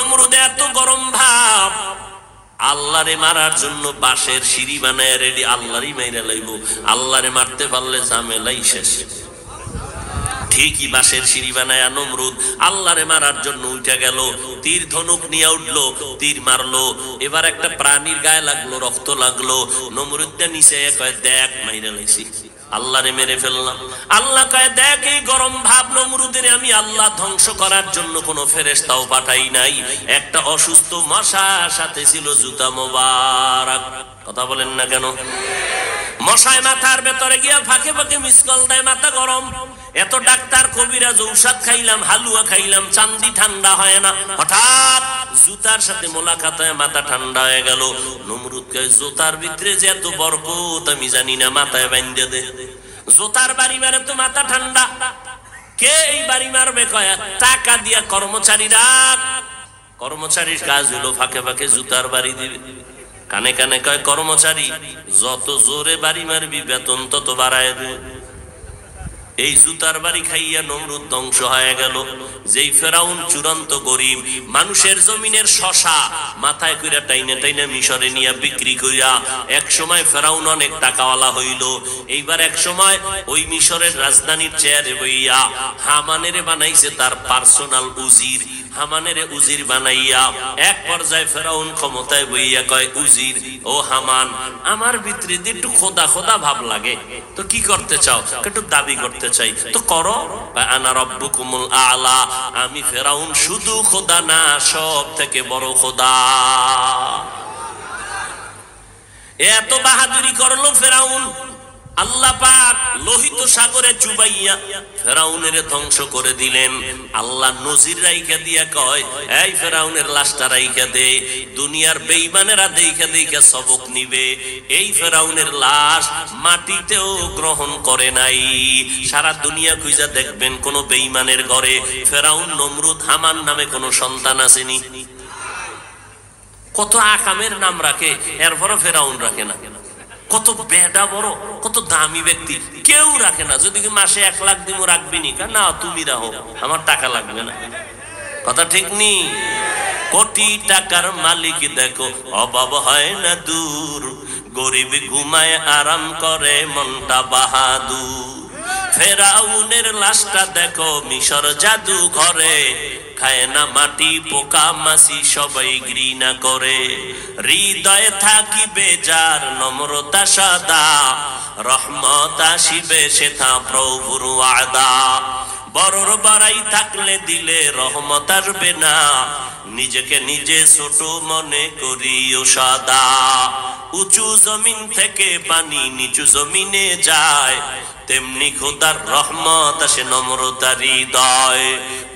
নমরুদে এত গরম ভাব, আল্লাহরে মারার জন্য বাঁশের সিঁড়ি বানায় রেডি, আল্লাহরই মাইরা লাইব, আল্লাহরে মারতে পারলে ঝামেলাই শেষ। ঠিকই বাঁশের সিঁড়ি বানায় নমরুদ আল্লাহরে মারার জন্য উঠে গেল, তীর ধনুক নিয়ে উঠলো, তীর মারলো, এবার একটা প্রাণীর গায়ে লাগলো, রক্ত লাগলো, নমরুদটা নিচে কয় দেখ মাইরা লাইছি, আল্লাহরে মেরে ফেললাম। আল্লাহ কয় দেখ এই গরম ভাব নমরুদের আমি আল্লাহ ধ্বংস করার জন্য কোনো ফেরেশতাও পাঠাই নাই, একটা অসুস্থ মশার সাথে ছিল জুতা মোবারক। কথা বলেন না কেন? মশায় মাথার ভেতরে গিয়া ফাঁকে ফাঁকে মিসকল দেয়, মাথা গরম। এত ডাক্তার কবিরাজ ঔষধ খাইলাম, হালুয়া খাইলাম, চান্দি ঠান্ডা হয় না, হঠাৎ জুতার সাথে মোলাকাত হয়ে মাথা ঠান্ডা হয়ে গেল। নমরুদ কয় জুতার ভিতরে যে এত বরকত আমি জানি না, মাথায় বাইন্ধে দে। জুতার বাড়ি মারে তো মাথা ঠান্ডা, কে এই বাড়ি মারবে? কয় টাকা দিয়া কর্মচারী রাখ। কর্মচারীর কাজ হলো ফাঁকে ফাঁকে জুতার বাড়ি দিবে। কানে কানে কয় কর্মচারী যত জোরে বাড়ি মারবি বেতন তত বাড়ায় দে। এই জুতার বাড়ি খাইয়া নমরুদ ধ্বংস হয়ে গেল। যেই ফেরাউন চূড়ান্ত গরিব, মানুষের জমিনের শশা মাথায় কইরা টাইনে টাইনে মিশরে নিয়ে বিক্রি কইরা এক সময় ফেরাউন অনেক টাকাওয়ালা হইল। এইবার এক সময় ওই মিশরের রাজধানীর চেয়ারে বইয়া হামানের বানাইছে তার পার্সোনাল উজির। হামানের উজির বানাইয়া এক পর্যায়ে ফেরাউন ক্ষমতায় বইয়া কয় উজির ও হামান, আমার ভিতরে একটু খোদা খোদা ভাব লাগে, তো কি করতে চাও? একটু দাবি করতে চাই, তো করো। আনা রব্বুকুমুল আলা, আমি ফেরাউন শুধু খোদা না, সব থেকে বড় খোদা। এত বাহাদুরি করলো ফেরাউন, আল্লাহ পাক লোহিত সাগরে চুবাইয়া ফেরাউনের ধ্বংস করে দিলেন। আল্লাহ নজির রাইখা দিয়া কয় এই ফেরাউনের লাশটা রাইখা দে, দুনিয়ার বেঈমানেরা দেখা দেখা সবক নিবে। এই ফেরাউনের লাশ মাটিতেও গ্রহণ করে নাই। সারা দুনিয়া খুঁজা দেখবেন কোন বেঈমানের ঘরে ফেরাউন নমরুদ হামান নামে কোন সন্তান আসেনি। কত আকামের নাম রাখে, এরপরও ফেরাউন রাখে না। কত বেডা বড়, কত দামি ব্যক্তি, কেউ রাখে না। যদি মাসে 1 লাখ দিব রাখবি নি? না তুমি রাখো, আমার টাকা লাগবে না। কথা ঠিক নি? কোটি টাকার মালিক দেখো অভাব হয় না দূর, গরিব ঘুমায় আরাম করে মনটা বাহাদুর। ফেরাউনের লাশটা দেখো মিশর জাদু ঘরে, খায় না মাটি পোকা মাছি সবাই ঘৃণা করে। হৃদয়ে থাকিবে যার নম্রতা সদা, রহমত আসিবে সেথা প্রভুর ওয়াদা। বড়র বাড়াই থাকলে দিলে রহমত আসবে না, নিজেকে নিজে ছোট মনে করিও সদা। উঁচু জমিন থেকে পানি নিচু জমিনে যায়, তেমনি খোদার রহমত আসে নম্রতার হৃদয়।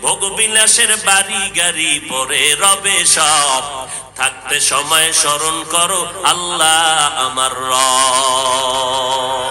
ভোগ বিলাসের বাড়ি গাড়ি পরে রবে সব, থাকতে সময় স্মরণ করো আল্লাহ আমার রব।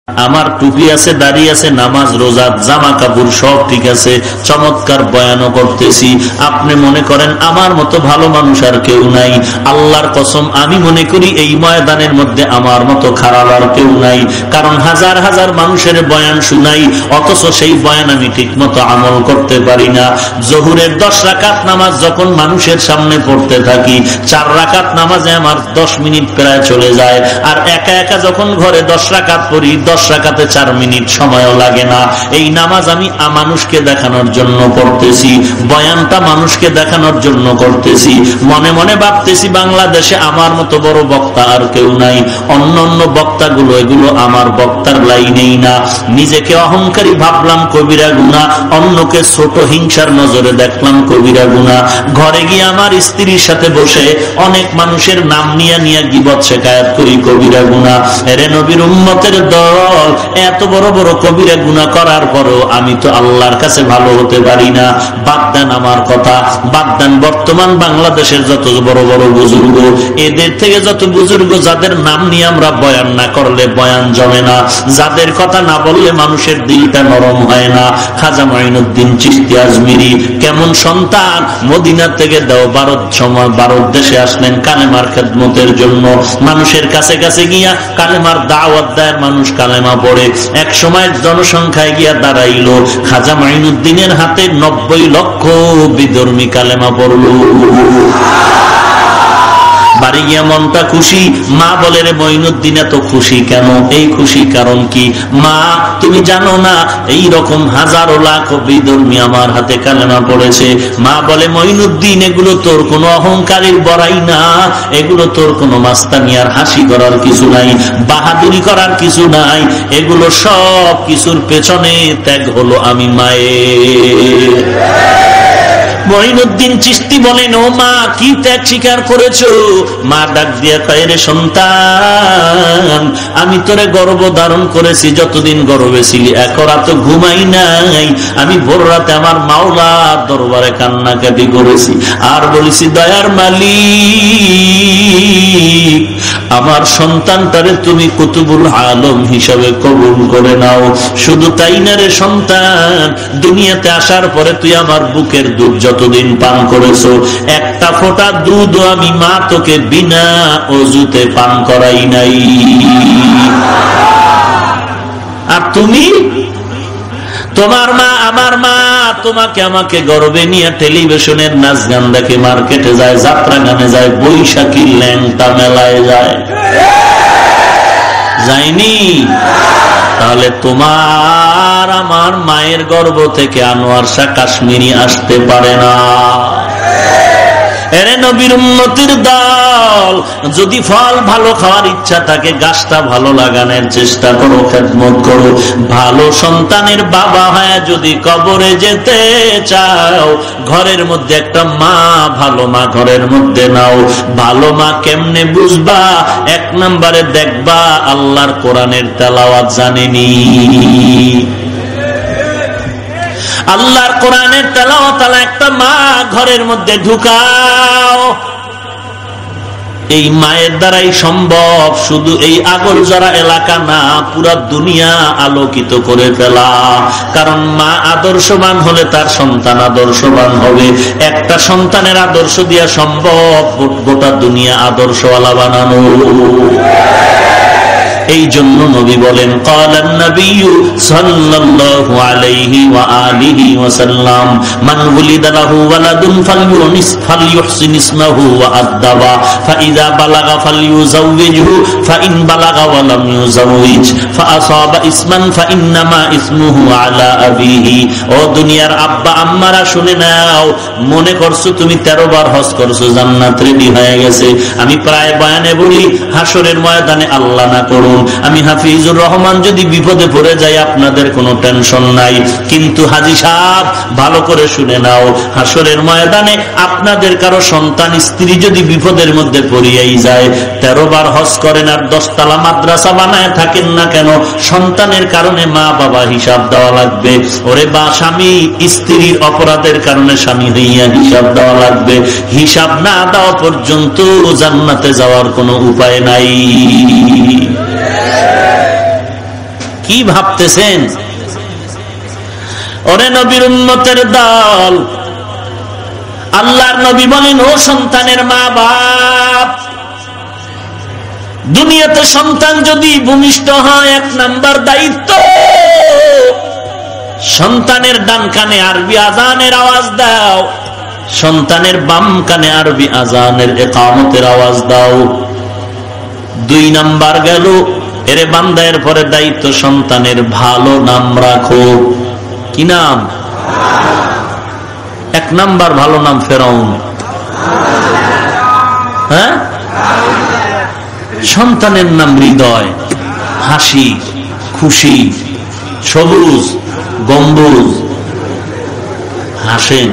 আমার টুপি আছে, দাড়ি আছে, নামাজ রোজা জামা কাপড় সব ঠিক আছে, চমৎকার বয়ানও করতেছি। আপনি মনে করেন আমার মতো ভালো মানুষ আর কেউ নাই। আল্লাহর কসম আমি মনে করি এই ময়দানের মধ্যে আমার মতো খারাপ আর কেউ নাই। কারণ হাজার হাজার মানুষের বয়ান শুনাই, অথচ সেই বয়ান আমি ঠিক মতো আমল করতে পারি না। জোহরের 10 রাকাত নামাজ যখন মানুষের সামনে পড়তে থাকি, 4 রাকাত নামাজে আমার 10 মিনিট প্রায় চলে যায়। আর একা একা যখন ঘরে 10 রাকাত পড়ি, 10 রাকাতে 4 মিনিট সময়ও লাগে না। এই নামাজ আমি মানুষকে দেখানোর জন্য পড়তেছি, বয়ানটা মানুষকে দেখানোর জন্য করতেছি। মনে মনে ভাবতেছি বাংলাদেশে আমার মতো বড় বক্তা আর কেউ নাই। অন্য অন্য বক্তাগুলো এগুলো আমার বক্তার লাইনেই না। নিজেকে অহংকারী ভাবলাম কবিরা গুনাহ, অন্যকে ছোট হিংসার নজরে দেখলাম কবিরা গুনাহ। ঘরে গিয়ে আমার স্ত্রীর সাথে বসে অনেক মানুষের নাম নিয়ে নিয়ে গীবত শেখায়াত করি, কবিরা গুনাহ। এরে নবীর উম্মতের দল, এত বড় বড় কবিরা গুনাহ করার পরও আমি তো আল্লাহর কাছে ভালো হতে পারি না। বাদ দেন আমার কথা, বাদ দেন বর্তমান বাংলাদেশের যত বড় বড় বুজুর্গ, এদের থেকে যত বুজুর্গ যাদের নাম নিয়ে আমরা বয়ান না করলে বয়ান জমে না, যাদের কথা না বললে মানুষের দিলটা নরম হয় না। খাজা মাইনুদ্দিন চিশতি আজমিরি কেমন সন্তান, মদিনা থেকে দাও ভারত দেশে আসলেন কালেমার খেদমতের জন্য। মানুষের কাছে কাছে গিয়া কালেমার দাওয়াত দেয়, মানুষ কালেমা কালেমা পড়ে। এক সময় জনসংখ্যায় গিয়া দাঁড়াইল, খাজা মাইনুদ্দিনের হাতে 90 লক্ষ বিধর্মী কালেমা পড়ল। বাড়ি গিয়া মনটা খুশি। মা বলে, রে মঈনুদ্দিন এত খুশি কেন? এই খুশি কারণ কি? মা তুমি জানো না এই রকম হাজারো লাখ বিধর্মী আমার হাতে কালেমা পড়েছে। মা বলে, মঈনুদ্দিন এগুলো তোর কোনো অহংকারের বড়াই না, এগুলো তোর কোনো মাস্তানিয়ার হাসি করার কিছু নাই, বাহাদুরি করার কিছু নাই, এগুলো সব কিছুর পেছনে ত্যাগ হলো আমি মায়ের। মঈনুদ্দিন চিশতি বলেন, ও মা কি ত্যাগ স্বীকার করেছো? মা ডাক দিয়া কয়, রে সন্তান, আমি তোরে গর্ভ ধারণ করেছি, যতদিন গর্ভে ছিলি এক রাত ঘুমাই নাই। আমি ভোর রাতে আমার মাওলার দরবারে কান্নাকাটি করেছি আর বলেছি, দয়ার মালিক, আমার সন্তানটারে তুমি কুতুবুল আলম হিসাবে কবুল করে নাও। শুধু তাই না রে সন্তান, দুনিয়াতে আসার পরে তুই আমার বুকের দুধ যতদিন পান করেছো, একটা ফোঁটা দুধ আমি মা তোকে বিনা অজুতে পান করাই নাই। আর তুমি, তোমার মা, আমার মা তোমাকে আমাকে গর্বে নিয়ে টেলিভিশনের নাচ গান দেখে, মার্কেটে যায়, যাত্রা গানে যায়, বৈশাখী ল্যাংটা মেলায় যায়, যায়নি? তাহলে তোমার আমার মায়ের গর্ভ থেকে আনোয়ার শাহ কাশ্মীরি আসতে পারে না। এরে নবীর উম্মতের দল, যদি ফল ভালো খাওয়ার ইচ্ছা থাকে, গাছটা ভালো লাগানোর চেষ্টা করো, খেদমত করো। ভালো সন্তানের বাবা হয়ে যদি কবরে যেতে চাও, ঘরের মধ্যে একটা মা, ভালো মা ঘরের মধ্যে নাও। ভালো মা কেমনে বুঝবা? এক নম্বরে দেখবা আল্লাহর কোরআনের তেলাওয়াত জানেনি, আল্লাহর কোরআনের তেলাওয়াত একটা মা ঘরের মধ্যে ঢুকাও। এই মায়ের দ্বারাই সম্ভব। শুধু এই আগরজরা এলাকা না, পুরা দুনিয়া আলোকিত করে ফেলা। কারণ মা আদর্শবান হলে তার সন্তান আদর্শবান হবে। একটা সন্তানের আদর্শ দিয়া সম্ভব গোটা দুনিয়া আদর্শওয়ালা বানানো। এই জন্য নবী বলেন, ক্বালান নবিয়্যু সাল্লাল্লাহু আলাইহি ওয়া আলিহি ওয়াসাল্লাম, মান উলিদা লাহু ওয়ালাদুন ফালইউহসিন ইসমাহু ওয়া আদবা, ফাইযা বালাগা ফালইউযাওবিজহু, ফাইন বালাগা ওয়া লাম ইউযাওবিজ ফাআসাবা ইসমান ফাইন্নামা ইসমুহু আলা আবিহি। ও দুনিয়ার আব্বা আম্মারা শুনে নাও, মনে করছো তুমি 13 বার হজ করছো, জান্নাত রেডি হয়ে গেছে। আমি প্রায় বয়ানে বলি, হাসরের ময়দানে আল্লাহ না করুন আমি হাফিজুর রহমান যদি বিপদে পড়ে যাই, আপনাদের কোনো টেনশন নাই। কিন্তু হাজী সাহেব ভালো করে শুনে নাও, হাসরের ময়দানে আপনাদের কারো সন্তান স্ত্রী যদি বিপদের মধ্যে পড়িয়াই যায়, 13 বার হজ করেন আর 10 তলা মাদ্রাসা বানায় থাকেন না কেন, সন্তানের কারণে মা বাবা হিসাব দেওয়া লাগবে। ওরে বা স্বামী স্ত্রীর অপরাধের কারণে স্বামী হইয়া হিসাব দেওয়া লাগবে। হিসাব না দেওয়া পর্যন্ত জান্নাতে যাওয়ার কোনো উপায় নাই। কি ভাবতেছেন? ওরে নবীর উম্মতের দল, আল্লাহর নবী বলেন, ও সন্তানের মা বাপ, দুনিয়াতে সন্তান যদি ভূমিষ্ঠ হয়, 1 নাম্বার দায়িত্ব, সন্তানের ডান কানে আরবি আজানের আওয়াজ দাও, সন্তানের বাম কানে আরবি আজানের ইকামতের আওয়াজ দাও। 2 নাম্বার গেল, এরে বান্দা, এর পরে দায়িত্ব সন্তানের ভালো নাম রাখো। কি নাম? 1 নাম্বার ভালো নাম ফেরাউন। হ্যাঁ, সন্তানের নাম হৃদয়, হাসি, খুশি, সবুজ, গম্বুজ। হাসেন,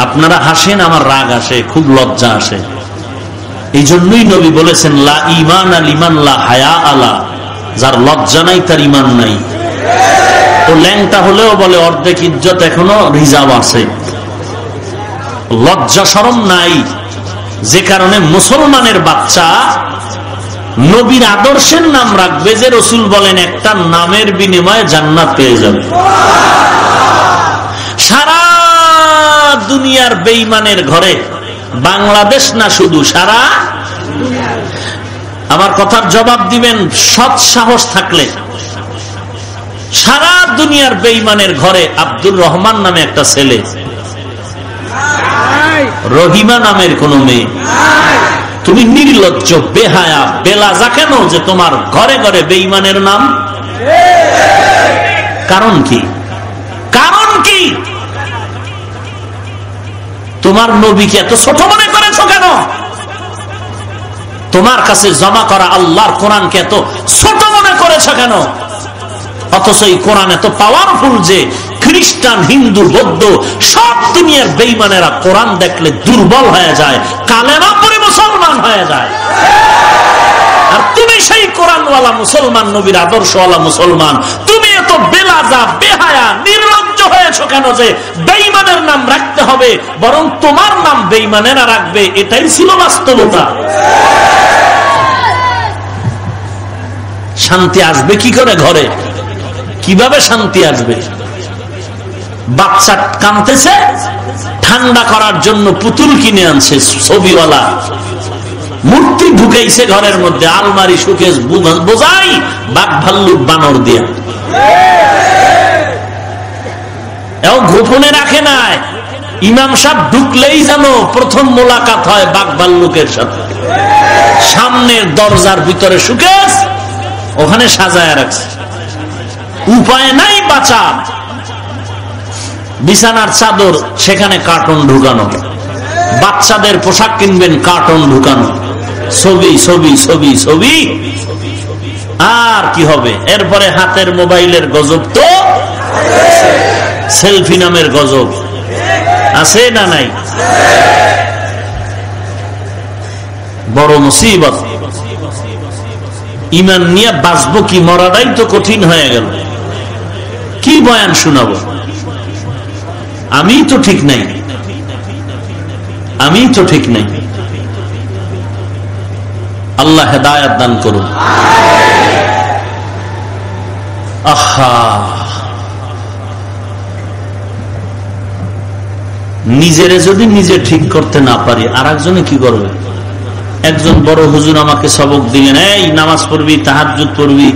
আপনারা হাসেন, আমার রাগ আসে, খুব লজ্জা আসে। এই জন্যই নবী বলেছেন, লা ঈমান লিমান লা হায়া আলা, যার লজ্জা নাই তার ঈমান নাই। ও ল্যাংটা হলেও বলে অর্ধেক ইজ্জত এখনো রিজার্ভ আছে, লজ্জা শরম নাই। যে কারণে মুসলমানের বাচ্চা নবীর আদর্শের নাম রাখবে, যে রাসূল বলেন একটা নামের বিনিময়ে জান্নাত পেয়ে যাবে। সারা দুনিয়ার বেঈমানের ঘরে, বাংলাদেশ না শুধু, সারা আমার কথার জবাব দিবেন সৎ সাহস থাকলে। সারা দুনিয়ার বেঈমানের ঘরে আব্দুর রহমান নামে একটা ছেলে, রহিমা নামের কোন মেয়ে। তুমি নির্লজ্জ, বেহায়া, বেলাজা কেন যে তোমার ঘরে ঘরে বেঈমানের নাম? কারণ কি? কারণ কি? তোমার নবীকে এত ছোট মনে করেছো কেন? তোমার কাছে জমা করা আল্লাহর কোরআনকে এত ছোট মনে করেছো কেন? অথচ এই কোরআন এত পাওয়ারফুল যে খ্রিস্টান, হিন্দু, বৌদ্ধ সব দুনিয়ার বেঈমানেরা কোরআন দেখলে দুর্বল হয়ে যায়, কালেমা পড়ে মুসলমান হয়ে যায়। আর তুমি সেই কোরআনওয়ালা মুসলমান, নবীর আদর্শওয়ালা মুসলমান, তুমি এত বেলাজা, বেহায়া, নির্লজ্জ হয়েছো কেন যে বেঈমানের নাম রাখতে হবে, বরং তোমার নাম বেঈমানেরা রাখবে? এটাই ছিল বাস্তবতা। শান্তি আসবে কি করে ঘরে? কিভাবে শান্তি আসবে? বাচ্চা কাঁদতেছে, ঠান্ডা করার জন্য পুতুল কিনে আনছে ছবিওয়ালা, মূর্তি ঢুকাইছে ঘরের মধ্যে, আলমারি সুকেশ বোঝাই বাঘ ভাল্লুক বানর দিয়া। এও গোপনে রাখে নাই। ইমাম সাহেব ঢুকলেই যেন প্রথম মোলাকাত হয় বাঘ ভাল্লুকের সাথে। সামনের দরজার ভিতরে সুকেশ, ওখানে সাজায় রাখছে। উপায় নাই বাঁচা, বিছানার চাদর, সেখানে কার্টুন ঢুকানো। বাচ্চাদের পোশাক কিনবেন, কার্টুন ঢুকানো, ছবি ছবি ছবি ছবি। আর কি হবে? এরপরে হাতের মোবাইলের গজব তো, সেলফি নামের গজব আছে না নাই? বড় মুসিবত। ইমান নিয়ে বাঁচবো কি, মরাটাই তো কঠিন হয়ে গেল। কি বয়ান শোনাবো? আমি তো ঠিক নাই, আমি তো ঠিক নাই। আল্লাহ হেদায়েত দান করুন। আহা, নিজেরে যদি নিজে ঠিক করতে না পারি, আর একজনে কি করবে? একজন বড় হুজুর আমাকে সবক দিলেন, এই নামাজ পড়বি, তাহাজ্জুদ পড়বি।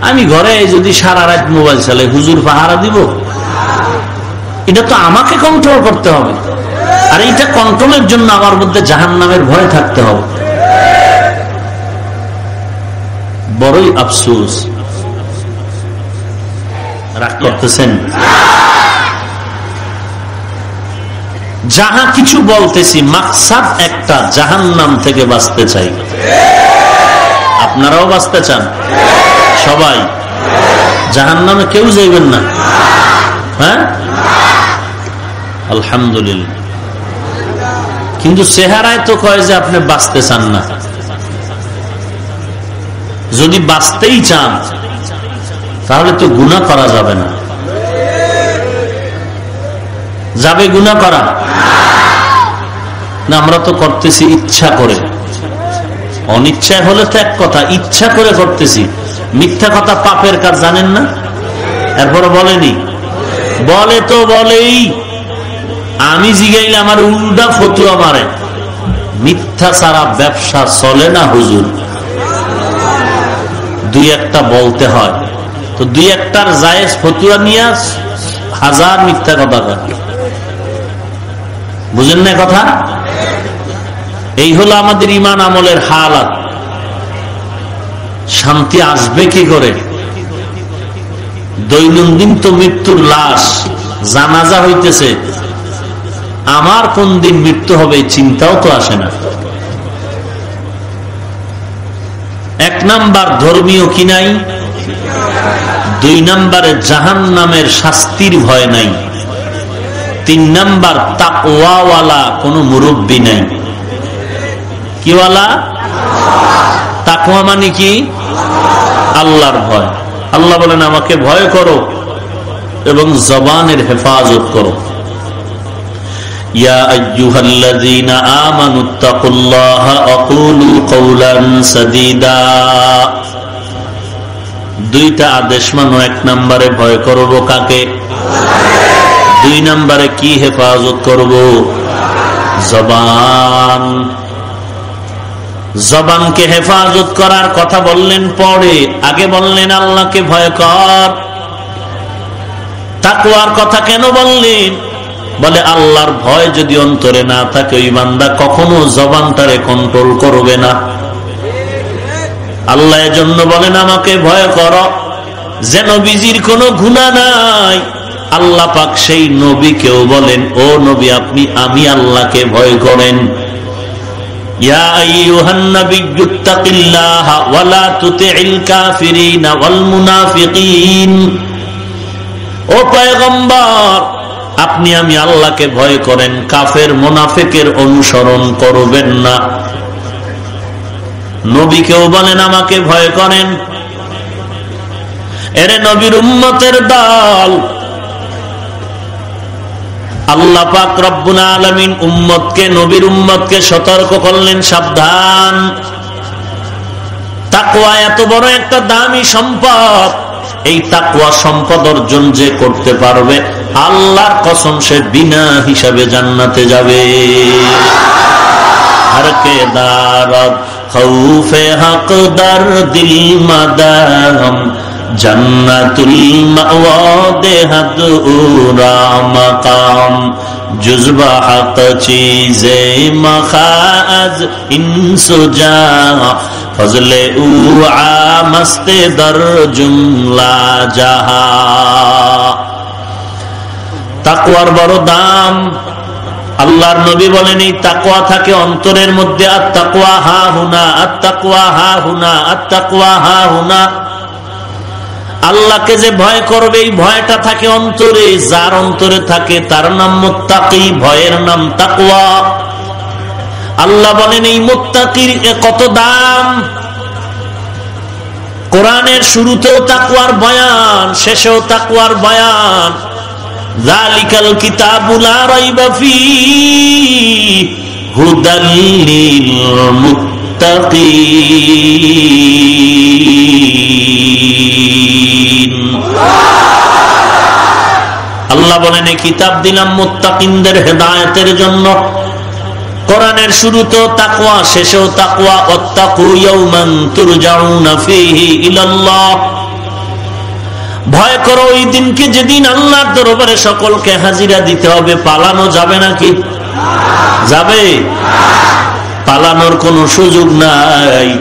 আমি ঘরে যদি সারা রাত মোবাইল চালাই, হুজুর পাহারা দিব? এটা তো আমাকে কন্ট্রোল করতে হবে। আর এইটা কন্ট্রোলের জন্য আমার মধ্যে জাহান্নামের ভয় থাকতে হবে। বড়ই আফসোস। রাগ করতেছেন? যাহা কিছু বলতেছি মাকসাদ একটা, জাহান্নাম থেকে বাঁচতে চাই। আপনারাও বাঁচতে চান? সবাই জাহান্নামে কেউ যাইবেন না? হ্যাঁ, আলহামদুলিল্লাহ। কিন্তু চেহারায় তো কয় যে আপনি বাঁচতে চান না। যদি বাঁচতেই চান তাহলে তো গুনাহ করা যাবে না। যাবে গুনাহ করা? না, আমরা তো করতেছি ইচ্ছা করে। অনিচ্ছায় হলে তো এক কথা, ইচ্ছা করে করতেছি। মিথ্যা কথা পাপের কাজ, জানেন না? এরপরে বলেনি? বলে তো বলেই। আমি জিগাইলে আমার উল্টা ফতুয়া মারে, মিথ্যা ছাড়া ব্যবসা চলে না হুজুর। দুই একটা বলতে হয়, তো দুই একটার জায়েজ ফতুয়া নিয়ে হাজার মিথ্যা কথা কয়। বুঝেন না কথা? এই হলো আমাদের ঈমান আমলের হালাত। শান্তি আসবে কি করে? দৈনন্দিন তো মৃত্যুর লাশ, জানাজা হইতেছে। আমার কোন দিন মৃত্যু হবে চিন্তাও তো আসে না। এক নাম্বার ধর্মীয় কি নাই, দুই নাম্বারে জাহান্নামের শাস্তির ভয় নাই, তিন নাম্বার তাকওয়াওয়ালা কোন মুরব্বী নাই। কিওয়ালা? তাকওয়া মানে কি? আল্লাহর ভয়। আল্লাহ বলেন আমাকে ভয় করো এবং জবানের হেফাজত করো। ইয়া আইয়ুহাল্লাযীনা আমানুত্তাকুল্লাহা ওয়াকুলু কওলান সাদীদা। দুইটা আদেশ মানো। এক নম্বরে ভয় করব কাকে? দুই নম্বরে কি হেফাজত করব? জবান। জবানকে হেফাজত করার কথা বললেন পরে, আগে বললেন আল্লাহকে ভয় কর। তাকওয়ার কথা কেন বললেন? বলে আল্লাহর ভয় যদি অন্তরে না থাকে ওই বান্দা কখনো জবানটারে কন্ট্রোল করবে না। আল্লাহ এজন্য বলেন আমাকে ভয় করো, যে নবীজির কোনো গুনাহ নাই। আল্লাহ পাক সেই নবীকেও বলেন, ও নবী আপনি আমি আল্লাহকে ভয় করেন। ইয়া আইয়ুহান নাবিয়্যুত্তাকিল্লাহা ওয়া লা তুতি'ল কাফিরিনা ওয়াল মুনাফিকিন। ও পয়গম্বর আপনি আমি আল্লাহকে ভয় করেন, কাফের মুনাফিকের অনুসরণ করবেন না। নবীকেও বলেন আমাকে ভয় করেন। এরে নবীর উম্মতের দল, আল্লাহ পাক রব্বুল আলামিন উম্মতকে, নবীর উম্মতকে সতর্ক করলেন, সাবধান। তাকওয়া এত বড় একটা দামি সম্পদ, এই তাকওয়া সম্পদ অর্জন যে করতে পারবে আল্লাহর কসম সে বিনা হিসাবে জান্নাতে যাবে। হর কে দারদ খৌফে হক দর দিল মাদাম জন্নতুল মাওয়া দেহদ উরা মাকাম জুজবা হক চীজে মখাজ ইনসুজা ফজলে উ আমস্তে দর জুমলা জাহা। তাকওয়ার বড় দাম। আল্লাহর নবী বলেন এই তাকওয়া থাকে অন্তরের মধ্যে। আত-তাকওয়া হা হুনা, আত-তাকওয়া হা হুনা, আত-তাকওয়া হা হুনা। আল্লাহকে যে ভয় করবে এই ভয়টা থাকে অন্তরে। যার অন্তরে থাকে তার নাম মুত্তাকি, ভয়ের নাম তাকওয়া। আল্লাহ বলেন এই মুত্তাকির কত দাম। কোরআনের শুরুতেও তাকওয়ার বয়ান, শেষেও তাকওয়ার বয়ান। যালিকাল কিতাবু লা রাইবা ফীহি হুদাল লিল মুত্তাকিন। আল্লাহ বলেন এই কিতাব দিলাম মুত্তাকিনদের হেদায়েতের জন্য। কোরআনের শুরুতেও তাকওয়া, শেষেও তাকওয়া। ওয়াত্তাকু ইয়াওমান তুরজাউনা ফীহি ইলাল্লাহ। ভয় করো ওই দিনকে যেদিন আল্লাহর দরবারে সকলকে হাজিরা দিতে হবে। পালানো যাবে নাকি? যাবে? পালানোর কোনো সুযোগ নাই।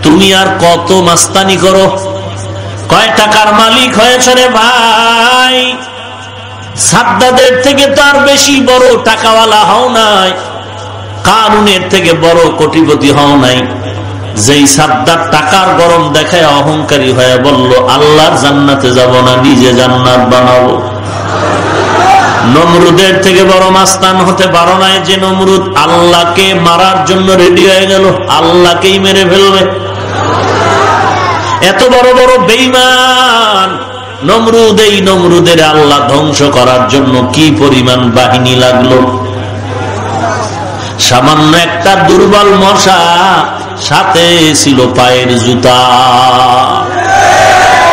তুমি আর কত মাস্তানি করো, কয় টাকার মালিক হয়েছ রে ভাই। সাদ্দাদের থেকে তো আর বেশি বড় টাকাওয়ালা হও নাই, কারুনের থেকে বড় কোটিপতি হও নাই। যেই সাদ্দার টাকার গরম দেখায় অহংকারী হয়ে বলল আল্লাহর জান্নাতে যাব না, নিজে জান্নাত বানাবো। নমরুদের থেকে বড় মাস্তান হতে পারো নাই যে নমরুদ আল্লাহকে মারার জন্য রেডি হয়ে গেল, আল্লাহকেই মেরে ফেলবে। এত বড় বড় বেঈমান নমরুদ, এই নমরুদের আল্লাহ ধ্বংস করার জন্য কি পরিমাণ বাহিনী লাগলো। সামান্য একটা দুর্বল মশা, সাথে ছিল পায়ের জুতা।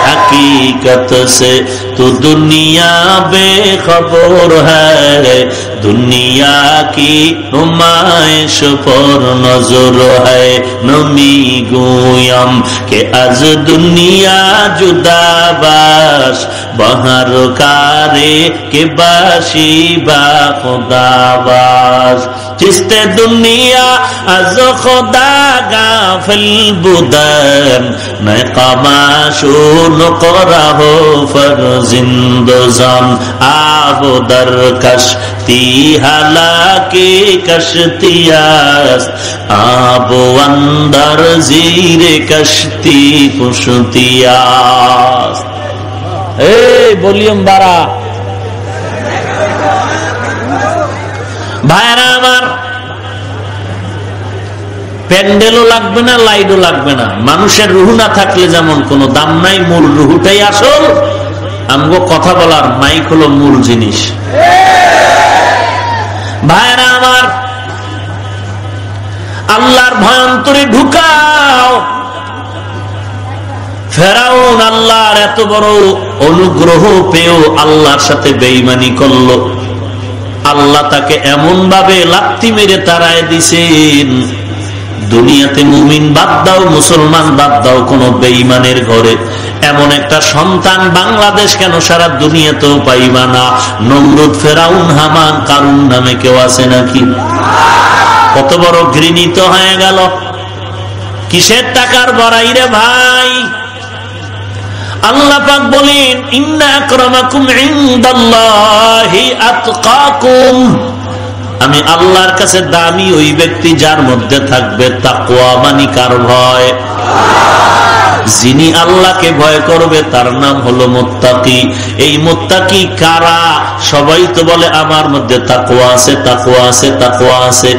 हकीकत से तो दुनिया बेखबर है, दुनिया की नुमाइश पर नजर है। नमी गोयम के आज दुनिया जुदा बाश, बहर कारे के बाशी बा खुदा बाश। जिसते दुनिया आज खुदा गाफिल बुदन, मैं कमाशो नकरा हो फरजिंदजान। आबो दर कश्ती हालाकी कश्तियास्त, आबो अंदर जीरे कश्ती कुश्तियास्त। ए वॉल्यूम बाड़ा ভাইরা আমার। প্যান্ডেলও লাগবে না, লাইটও লাগবে না। মানুষের রুহু না থাকলে যেমন কোনো দাম নাই, মূল রুহুটাই আসল। আমগো কথা বলার মাইক হলো মূল জিনিস। ভাইরা আমার, আল্লাহর ভয়ন্তরে ঢুকাও। ফেরাউন আল্লাহর এত বড় অনুগ্রহ পেয়েও আল্লাহর সাথে বেঈমানি করলো। আল্লাহ তাকে এমন ভাবে লাথি মেরে তাড়ায় দিছেন, দুনিয়াতে মুমিন বাদ দাও, মুসলমান বাদ দাও, কোন বেঈমানের ঘরে এমন একটা সন্তান বাংলাদেশ কেন সারা দুনিয়াতেও পাইবা না। নমরুদ, ফেরাউন, হামান, কারুন নামে কেউ আছে নাকি? কত বড় ঘৃণিত হয়ে গেল। কিসের টাকার বড়াই রে ভাই? আল্লাহ পাক বলেন, ইন্না আকরামাকুম ইনদাল্লাহি আতকাকুম, আমি আল্লাহর কাছে দামি ওই ব্যক্তি যার মধ্যে থাকবে তাকওয়া, মানে কার ভয়। যিনি আল্লাহকে ভয় করবে তার নাম হলো মুত্তাকি। এই মুত্তাকি কারা? সবাই তো বলে আমার মধ্যে তাকওয়া আছে, তাকওয়া আছে, তাকওয়া আছে।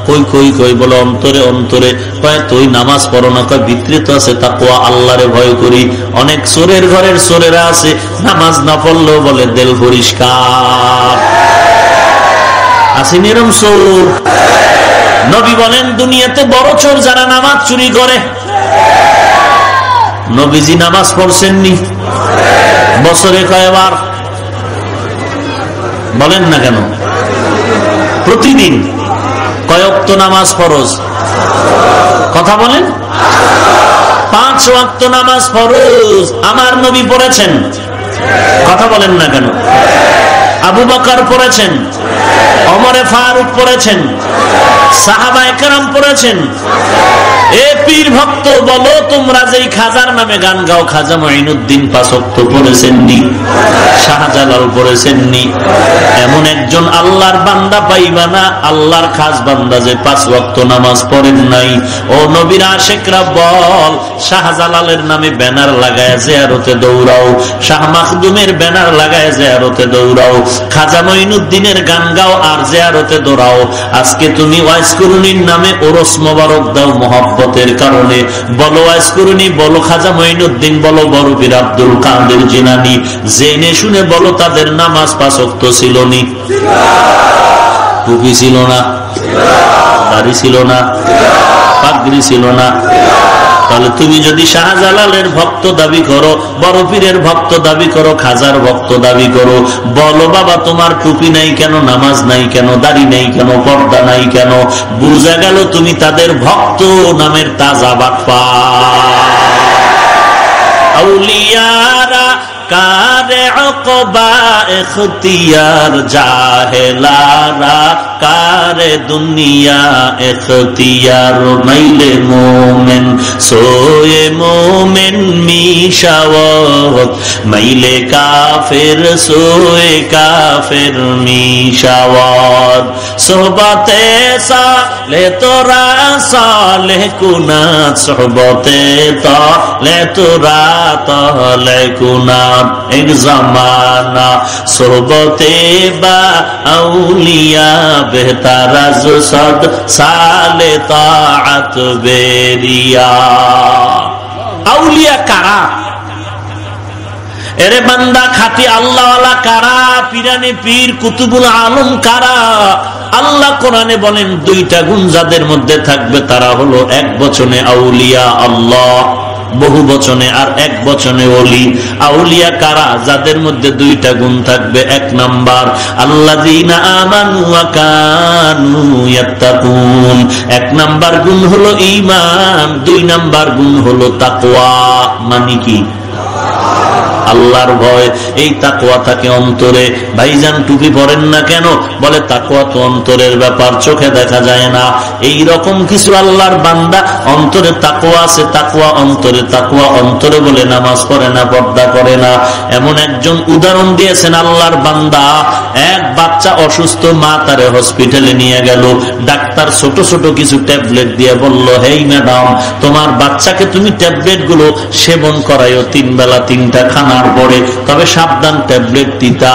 কই কই কই বলে অন্তরে অন্তরে। কয় তুই নামাজ পড়ো না? কয় ভিতরে তো আছে তাকওয়া, আল্লাহরে ভয় করি। অনেক চোরের ঘরের চোরেরা আছে, নামাজ না পড়লেও বলে দিল পরিষ্কার। আছে নিরম চোর। নবী বলেন দুনিয়াতে বড় চোর যারা নামাজ চুরি করে। নবীজি নামাজ পড়ছেননি? বছরে কয়বার? বলেন না কেন? প্রতিদিন। কয় ওয়াক্ত নামাজ ফরজ? কথা বলেন। 5 ওয়াক্ত নামাজ ফরজ আমার নবী পড়েছেন। কথা বলেন না কেন? আবু বকর পড়েছেন, ওমরে ফারুক পড়েছেন, সাহাবায়ে কেরাম পড়েছেন। এ পীর ভক্ত বলো, তোমরা যেই খাজার নামে গান গাও, খাজা মঈনুদ্দিন 5 ওয়াক্ত পড়েছেননি? শাহজালাল পড়েছেননি? এমন একজন আল্লাহর বান্দা পাইবা না, আল্লাহর খাস বান্দা যে 5 ওয়াক্ত নামাজ পড়েন নাই। ও নবীর আশিকরা বল, শাহজালালের নামে ব্যানার লাগায় জিয়ারতে দৌড়াও, শাহ মাখদুমের ব্যানার লাগায় জিয়ারতে দৌড়াও, খাজা মঈনুদ্দিনের গান গাও আর জিয়ারতে দৌড়াও। আজকে তুমি ওয়াইজ কুরুনির নামে ওরস মোবারক দাও মহব্বতের কারণে। বলো ওয়াইজ কুরুনি, বলো খাজা মঈনুদ্দিন, বলো বড় পীর আব্দুল কাদের জিলানী, জেনে শুনে বলো তাদের নামাজ 5 ওয়াক্ত ছিল নি? টুপি ছিল না? দাড়ি ছিল না? পাগড়ি ছিল না? তাহলে তুমি যদি শাহজালালের ভক্ত দাবি করো, বড় পীরের ভক্ত দাবি করো, খাজার ভক্ত দাবি করো, বলো বাবা তোমার টুপি নাই কেন, নামাজ নাই কেন, দাড়ি নাই কেন, পর্দা নাই কেন? বুঝা গেল তুমি তাদের ভক্ত নামের তাজা বাটপার। আউলিয়ারা কারে আকবা ইখতিয়ার, জাহেলারা কারে দুনিয়া ইখতিয়ার। মাইলে মোমেন সোয়ে মোমেন মিশাওয়াত, মাইলে কাফের সোয়ে কাফের মিশাওয়াত। সোহবতে সালে তোরা সালে কুনাত, সোহবতে তালে তোরা তালে কুনাত। এক জামানা সোহবতে বা আউলিয়া বেহতার আজ সদ সালে তাআত বেরিয়া। আউলিয়া কারা? এরে বান্দা খাঁটি আল্লাহওয়ালা কারা? পিরানে পীর কুতুবুল আলম কারা? আল্লাহ কোরআনে বলেন 2টা গুণ যাদের মধ্যে থাকবে তারা হলো 1 বচনে আউলিয়া আল্লাহ, বহু বচনে আর 1 বচনে ওলি। আউলিয়া কারা? যাদের মধ্যে 2টা গুণ থাকবে। 1 নাম্বার আল্লাযীনা আমানু ওয়া কানু ইয়াত্তাকুন, 1 নাম্বার গুণ হলো ঈমান, 2 নাম্বার গুণ হলো তাকওয়া। মানে কি? আল্লাহর ভয়। এই তাকওয়া থাকে অন্তরে। ভাইজান টুপি পরেন না কেন? বলে তাকওয়া তো অন্তরের ব্যাপার, চোখে দেখা যায় না। এই রকম কিছু আল্লাহর বান্দা অন্তরে তাকওয়া আছে, তাকওয়া অন্তরে, তাকওয়া অন্তরে বলে নামাজ পড়ে না, পর্দা করে না। এমন একজন উদাহরণ দিয়েছেন আল্লাহর বান্দা, এক বাচ্চা অসুস্থ, মা তারে হসপিটালে নিয়ে গেল। ডাক্তার ছোট ছোট কিছু ট্যাবলেট দিয়ে বলল, হেই ম্যাডাম, তোমার বাচ্চাকে তুমি ট্যাবলেট গুলো সেবন করাইও 3 বেলা 3টা খানার পরে, তবে সাবধান ট্যাবলেট তিতা।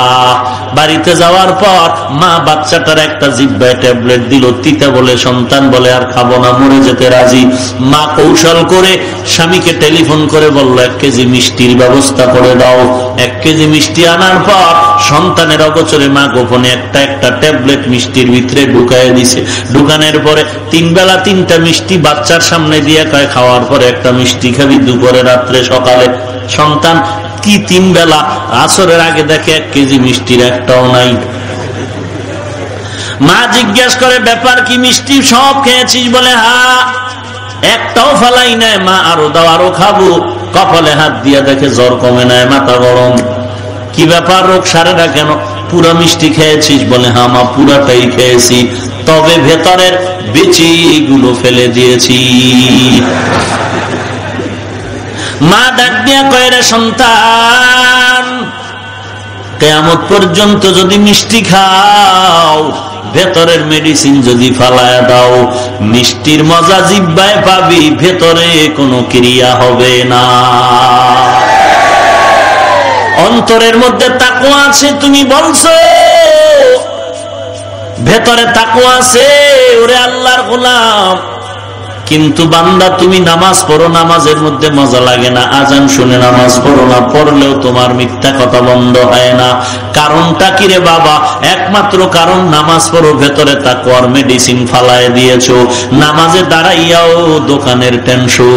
বাড়িতে যাওয়ার পর মা বাচ্চাটার একটা জিহ্বায় ট্যাবলেট দিল, তিতা বলে সন্তান বলে আর খাবো না, মরে যেতে রাজি। মা কৌশল করে স্বামীকে টেলিফোন করে বলল 1 কেজি মিষ্টির ব্যবস্থা করে দাও। 1 কেজি মিষ্টি আনার পর সন্তানের অগোচরে মা গোপনে একটা একটা ট্যাবলেট মিষ্টির ভিতরে ঢুকায় দিছে। ঢুকানোর পরে 3 বেলা 3টা মিষ্টি বাচ্চার সামনে দিয়ে কয়, খাওয়ার পরে একটা মিষ্টি খাবি, দুপুরে, রাত্রে, সকালে। সন্তান কি 3 বেলা? আসরের আগে দেখে 1 কেজি মিষ্টির একটাও নাই। মা জিজ্ঞেস করে ব্যাপার কি, মিষ্টি সব খেয়েছিস? বলে হ্যাঁ, একটাও ফালাই নাই। মা আরো দাও, আরো খাবো। কপালে হাত দিয়ে দেখে জ্বর কমে নাই, মাথা গরম। কি ব্যাপার, রোগ সারে না কেন? পুরা মিষ্টি খেয়েছিস? বলে হ্যাঁ মা, পুরাটাই খেয়েছি, তবে ভেতরের বিচিগুলো ফেলে দিয়েছি। মা ডাক দিয়া কয়, রে সন্তান, কিয়ামত পর্যন্ত যদি মিষ্টি খাও, ভেতরের মেডিসিন যদি ফালায়া দাও, মিষ্টির মজা জিহ্বায় পাবি, ভেতরে কোনো ক্রিয়া হবে না। অন্তরের মধ্যে তাকওয়া আছে, তুমি বলছো ভেতরে তাকওয়া আছে, ওরে আল্লাহর গোলাম, কিন্তু বান্দা তুমি নামাজ পড়ো, নামাজের মধ্যে মজা লাগে না, আজান শুনে নামাজ পড়ো না, পড়লেও তোমার মিথ্যা কথা বন্ধ হয় না। কারণটা কি রে বাবা? একমাত্র কারণ, নামাজ পড়ো, ভেতরে তাকওয়ার মেডিসিন ফালায় দিয়েছো। নামাজে দাঁড়াইয়াও দোকানের টেনশন,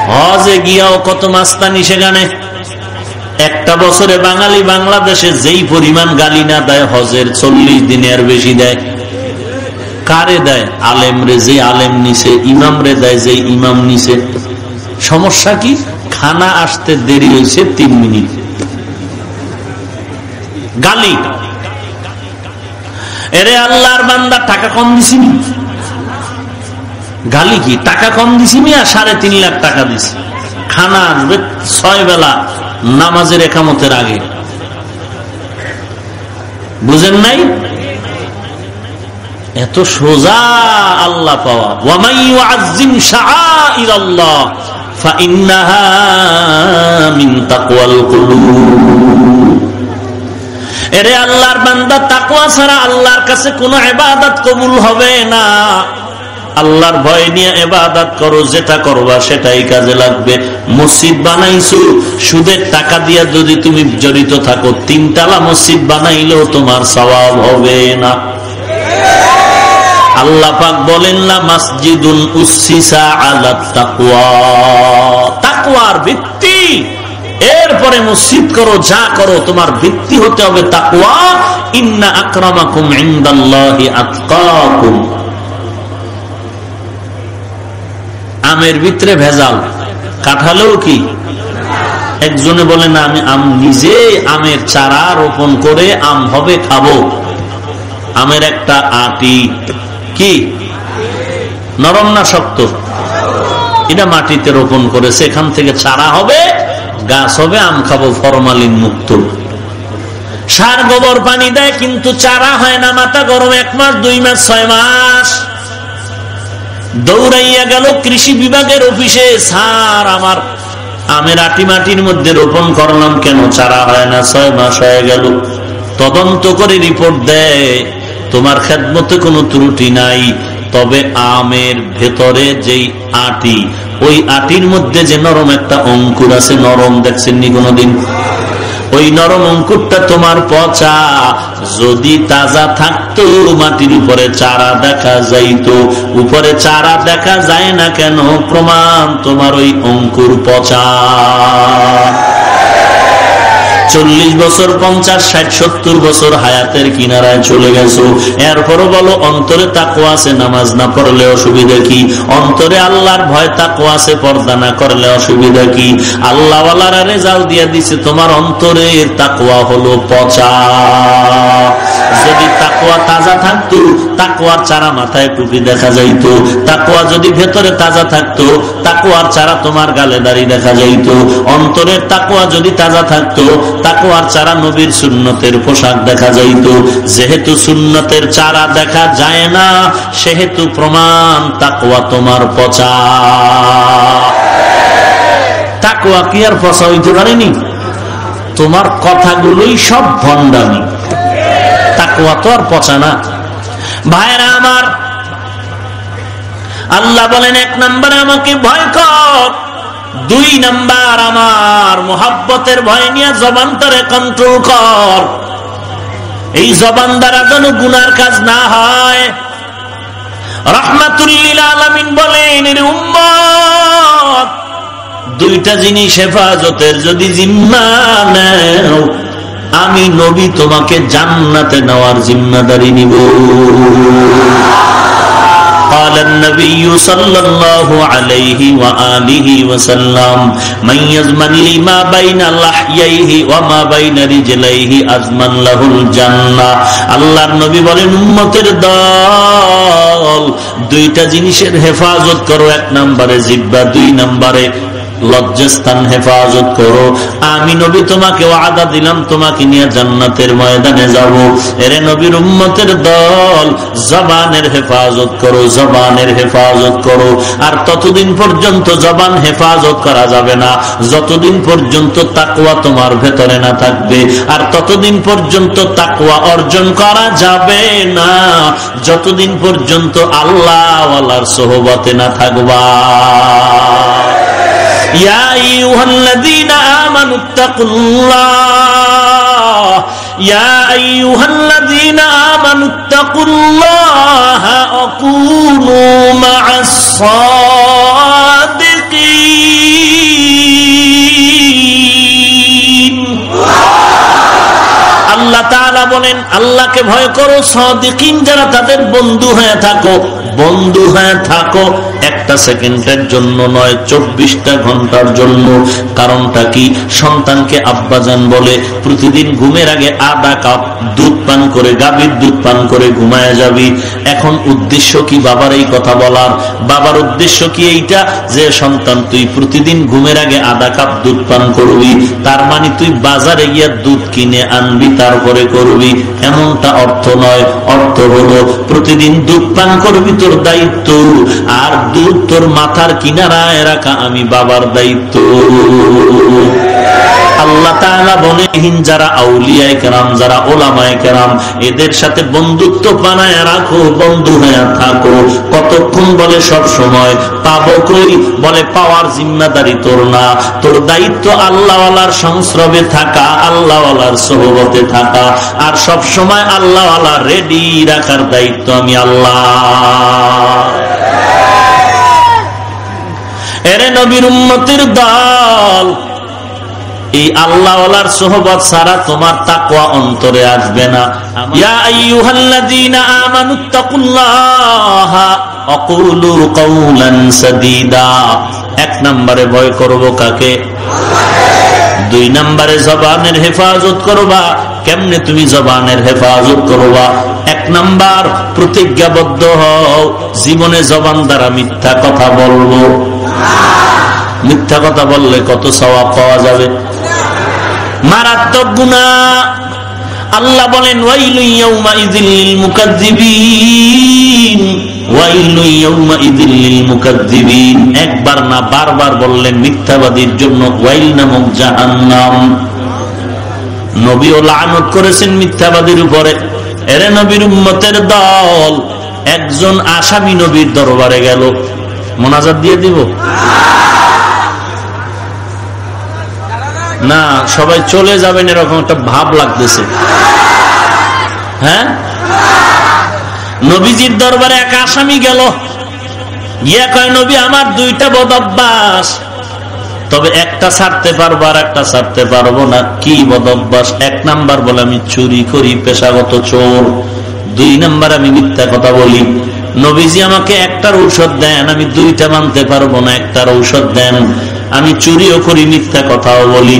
হজে গিয়াও কত মাস্তানি সেখানে। একটা বছরে বাঙালি বাংলাদেশে যেই পরিমাণ গালি না দেয়, হজের 40 দিনের বেশি দেয়। কারে দেয়? আলেম রে, যে আলেম নিছে, ইমাম রে দেয়, যে ইমাম নিছে। সমস্যা কি? খানা আসতে দেরি হয়েছে 3 মিনিট, গালি। এরে আল্লাহর বান্দা, টাকা কম দিছি, গালি কি? টাকা কম দিছি মিয়া, 3.5 লাখ টাকা দিছি, খানা আসবে 6 বেলা নামাজের একামতের আগে। বুঝেন নাই? এত সোজা আল্লাহ পাওয়া। ওয়ামান ইউআযযিম শাআইরাল্লাহ ফাইন্নাহা মিন তাকওয়াল কুলুব। এরে আল্লাহর বান্দা, তাকওয়া ছাড়া আল্লাহর কাছে কোনো ইবাদত কবুল হবে না। আল্লাহর ভয় নিয়ে ইবাদত করো, যেটা করবা সেটাই কাজে লাগবে। মসজিদ বানাইছো, সুদের টাকা দিয়ে যদি তুমি জড়িত থাকো, 3 তলা মসজিদ বানাইলেও তোমার সওয়াব হবে না। আল্লাহ পাক বলেন, লা মাসজিদুন উসসিসা আলা তাকওয়া, তাকওয়ার ভিত্তি। এরপরে মসজিদ করো, যা করো, তোমার ভিত্তি হতে হবে তাকওয়া। ইন্না আকরামাকুম ইনদাল্লাহি আতকাকুম। আমের ভিতরে ভেজাল, কাঁঠালেও কি? একজনে বলে না, আমি আম নিজে আমের চারা রোপণ করে আম হবে, খাবো। আমের একটা আটি কি নরম না শক্ত? এটা মাটিতে রোপণ করেছে, এখান থেকে চারা হবে, গাছ হবে, আম খাবো ফরমালিন মুক্ত। সার গোবর পানি দেয়, কিন্তু চারা হয় না। মাথা গরম, 1 মাস 2 মাস 6 মাস দৌড়াইয়া গেল কৃষি বিভাগের অফিসে, স্যার আমার আমের আটি মাটির মধ্যে রোপণ করলাম, কেন চারা হয় না? 6 মাস হয়ে গেল। তদন্ত করে রিপোর্ট দেয়, তোমার খেদমতে কোনো ত্রুটি নাই, তবে আমের ভেতরে যেই আটি, ওই আটির মধ্যে যে নরম একটা অঙ্কুর আছে, নরম দেখছেন নি কোনদিন? ওই নরম অঙ্কুরটা তোমার পচা। যদি তাজা থাকতো, মাটির উপরে চারা দেখা যাইতো। উপরে চারা দেখা যায় না কেন? প্রমাণ, তোমার ওই অঙ্কুর পচা। 40 বছর 50 60 70 বছর হায়াতের কিনারায় চলে গেছো, এরপরও বলো অন্তরে তাকওয়া আছে, নামাজ না পড়লে অসুবিধা কি? অন্তরে আল্লাহর ভয় তাকওয়া আছে, পর্দা না করলে অসুবিধা কি? আল্লাহ ওয়ালারা রেজাল্ট দিয়ে দিছে, তোমার অন্তরের তাকওয়া হলো পচা। যদি তাকওয়া তাজা থাকতো, তাকওয়ার চারা মাথায় টুপি দেখা যাইতো। তাকওয়া যদি ভেতরে তাজা থাকতো, তাকওয়ার চারা তোমার গালে দাড়ি দেখা যাইতো। অন্তরের তাকওয়া যদি তাজা থাকতো, তাকওয়ার চারা নবীর সুন্নতের পোশাক দেখা যাইতো। যেহেতু সুন্নতের চারা দেখা যায় না, সেহেতু প্রমাণ তাকওয়া তোমার পচা। তাকওয়া কি আর পচা হইতে পারেনি? তোমার কথাগুলোই সব ভণ্ডামি, তাকওয়া তো আর পচা না। ভাইরা আমার, আল্লাহ বলেন 1 নম্বরে আমাকে ভয় কর, 2 নাম্বার আমার মোহাব্বতের ভয় নিয়ে জবানটারে কন্ট্রোল কর। এই জবান দ্বারা যেন গুনার কাজ না হয়। রাহমাতুল লিল আলামিন বলেন, এর উম্মত, 2টা জিনিস হেফাজতের যদি জিম্মা নেও, আমি নবী তোমাকে জান্নাতে নেওয়ার জিম্মাদারি নিব। قال النبي صلى الله عليه وآله وسلم من يضمن لي ما بين لحييه وما بين رجليه أضمن له الجنة। আল্লাহর নবী বলেন, উম্মতের দল দুইটা জিনিসের হেফাজত করো। এক নম্বরে জিহ্বা, দুই নম্বরে লজ্জাস্থান হেফাজত করো। আমি নবী তোমাকে ওয়াদা দিলাম তোমাকে নিয়ে জান্নাতের ময়দানে যাব। এরে নবীর উম্মতের দল, জবানের হেফাজত করো, জবানের হেফাজত করো। আর ততদিন পর্যন্ত জবান হেফাজত করা যাবে না যতদিন পর্যন্ত তাকওয়া তোমার ভেতরে না থাকবে। আর ততদিন পর্যন্ত তাকওয়া অর্জন করা যাবে না যতদিন পর্যন্ত আল্লাহওয়ালার সোহবতে না থাকবা। يا أيها الذين آمنوا اتقوا الله يا أيها الذين آمنوا اتقوا الله وكونوا مع الصادقين। আল্লাহ তাআলা বলেন, আল্লাহকে ভয় করো, সাদিকিন যারা তাদের বন্ধু হয়ে থাকো। বন্ধু হয়ে থাকো একটা সেকেন্ডের জন্য নয়, 24টা ঘন্টার জন্য। কারণটা কি? সন্তানকে আব্বাজান বলে প্রতিদিন ঘুমের আগে আধা কাপ দুধ পান করে, গাভীর দুধ পান করে ঘুমায় যাবি। এখন উদ্দেশ্য কি বাবার এই কথা বলার? বাবার উদ্দেশ্য কি এইটা যে সন্তান তুই প্রতিদিন ঘুমের আগে আধা কাপ দুধ পান করবি, তার মানে তুই বাজারে গিয়ে দুধ কিনে আনবি তারপরে করবি, এমনটা অর্থ নয়। অর্থ হলো প্রতিদিন দুধ পান করবি তোর দায়িত্ব, আর দুধ তোর মাথার কিনারায় রাখা আমি বাবার দায়িত্ব। আল্লাহ তাআলা বলেন, যারা আউলিয়ায়ে কেরাম, যারা ওলামায়ে কেরাম, এদের সাথে বন্ধুত্ব বানায় রাখো, বন্ধু হয়ে থাকো। কতক্ষণ? বলে সব সময়। পাবো কই? বলে পাওয়ার জিম্মাদারি তোর না, তোর দায়িত্ব আল্লাহওয়ালার সংস্রবে থাকা, আল্লাহওয়ালার সোহবতে থাকা, আর সব সময় আল্লাহওয়ালা রেডি রাখার দায়িত্ব আমি আল্লাহ। এরে নবীর উম্মতের দল, এই আল্লাহওয়ালার সোহবত ছাড়া তোমার তাকওয়া অন্তরে আসবে না। ইয়া আইয়ুহাল্লাযীনা আমানুত্তাকুল্লাহা ওয়া কুলু কাওলান সাদীদা। এক নম্বরে ভয় করব কাকে? দুই নম্বরে জবানের হেফাজত করবা। কেমনে তুমি জবানের হেফাজত করবা? এক নাম্বার, প্রতিজ্ঞাবদ্ধ হও জীবনে জবান দ্বারা মিথ্যা কথা বলবো। মিথ্যা কথা বললে কত সওয়াব পাওয়া যাবে? মারাত্মক গুনাহ। আল্লাহ বলেন, ওয়াইলু ইয়াউমাইযিল লিল মুকাজ্জিবিন, ওয়াইলু ইয়াউমাইযিল লিল মুকাজ্জিবিন। একবার না বারবার বললেন মিথ্যাবাদীর জন্য ওয়াইল নামক জাহান্নাম। নবীও লানত করেছেন মিথ্যাবাদীর উপরে। এরে নবীর উম্মতের দল, একজন আসামি নবীর দরবারে গেল, মোনাজাত দিয়ে দিব না? সবাই চলে যাবেন এরকম একটা ভাব লাগতেছে। হ্যাঁ, নবীজির দরবারে এক আসামি গেল, গিয়া কয়, নবী আমার দুইটা বদ অভ্যাস, তবে একটা ছাড়তে পারবো আর একটা ছাড়তে পারবো না। কি বদ অভ্যাস? এক নাম্বার বলে আমি চুরি করি, পেশাগত চোর। দুই নাম্বার আমি মিথ্যা কথা বলি। নবীজি আমাকে একটার ঔষধ দেন, আমি দুইটা মানতে পারবো না, একটার ঔষধ দেন। আমি চুরিও করি, মিথ্যা কথাও বলি।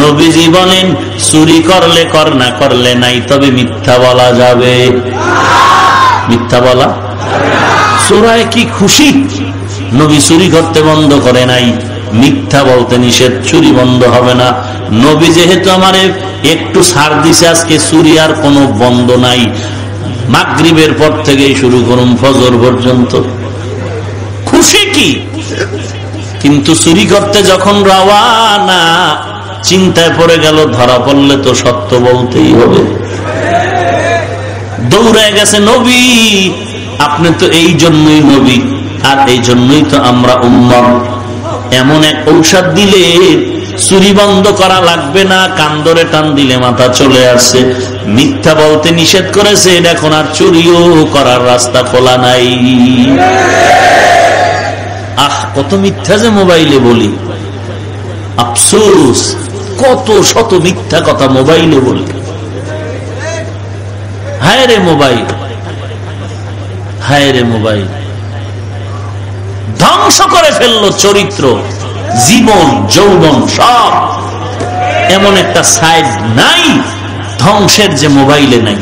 নবীজি বলেন, চুরি করলে কর, না করলে নাই, তবে মিথ্যা বলা যাবে। মিথ্যা বলা চোরায় কি খুশি? নবী চুরি করতে বন্ধ করে নাই, মিথ্যা বলতে নিষেধ, চুরি বন্ধ হবে না। নবী যেহেতু আমারে একটু ছাড় দিছে, আজকে চুরি আর কোনো বন্ধ নাই, মাগরিবের পর থেকেই শুরু করুন ফজর পর্যন্ত। খুশি কি? কিন্তু চুরি করতে যখন রওয়ানা, চিন্তায় পড়ে গেল, ধরা পড়লে তো সত্য বলতেই হবে। দৌড়ায় গেছে নবী, আপনি তো এই জন্যই নবী, আর এই জন্যই তো আমরা উম্মত। এমন এক ঔষধ দিলে চুরি বন্ধ করা লাগবে না, কান ধরে টান দিলে মাথা চলে আসছে। মিথ্যা বলতে নিষেধ করেছে, এখন আর চুরিও করার রাস্তা খোলা নাই। কত মিথ্যা যে মোবাইলে বলি, আফসোস কত শত মিথ্যা কথা মোবাইলে বলি। হায় রে মোবাইল, হায় রে মোবাইল, ধ্বংস করে ফেললো চরিত্র, জীবন, যৌবন সব। এমন একটা সাইড নাই ধ্বংসের যে মোবাইলে নাই।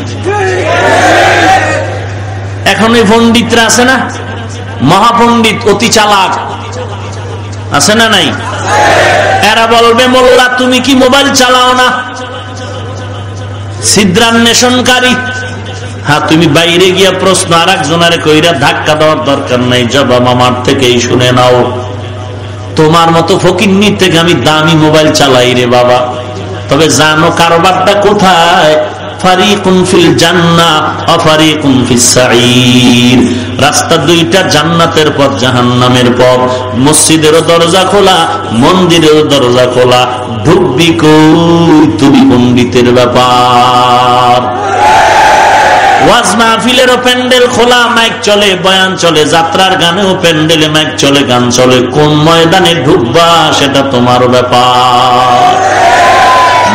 এখন ওই পণ্ডিতরা আছে না, মহাপণ্ডিত, অতি চালাক আছে না নাই? এরা বলবে মোল্লা তুমি কি মোবাইল চালাও না? ছিদ্রান্বেষণকারী। হ্যাঁ, তুমি বাইরে গিয়া প্রশ্ন আর একজনের কইরা ধাক্কা দেওয়ার দরকার নাই, জবাব আমার থেকেই শুনে নাও। তোমার মতো ফকিন্নির থেকে আমি দামি মোবাইল চালাই রে বাবা। তবে জানো কারবারটা কোথায়? ফারিকুন ফিল জান্নাহ ওয়া ফারিকুন ফিস সাঈর। রাস্তা দুইটা, জান্নাতের পথ, জাহান্নামের পথ। মসজিদেরও দরজা খোলা, মন্দিরেরও দরজা খোলা। ঢুকবি কই তুমি পণ্ডিতের ব্যাপার। ওয়াজ মাহফিলেরও প্যান্ডেল খোলা, মাইক চলে, বয়ান চলে, যাত্রার গানেও প্যান্ডেলে মাইক চলে, গান চলে। কোন ময়দানে ঢুকবা সেটা তোমার ব্যাপার।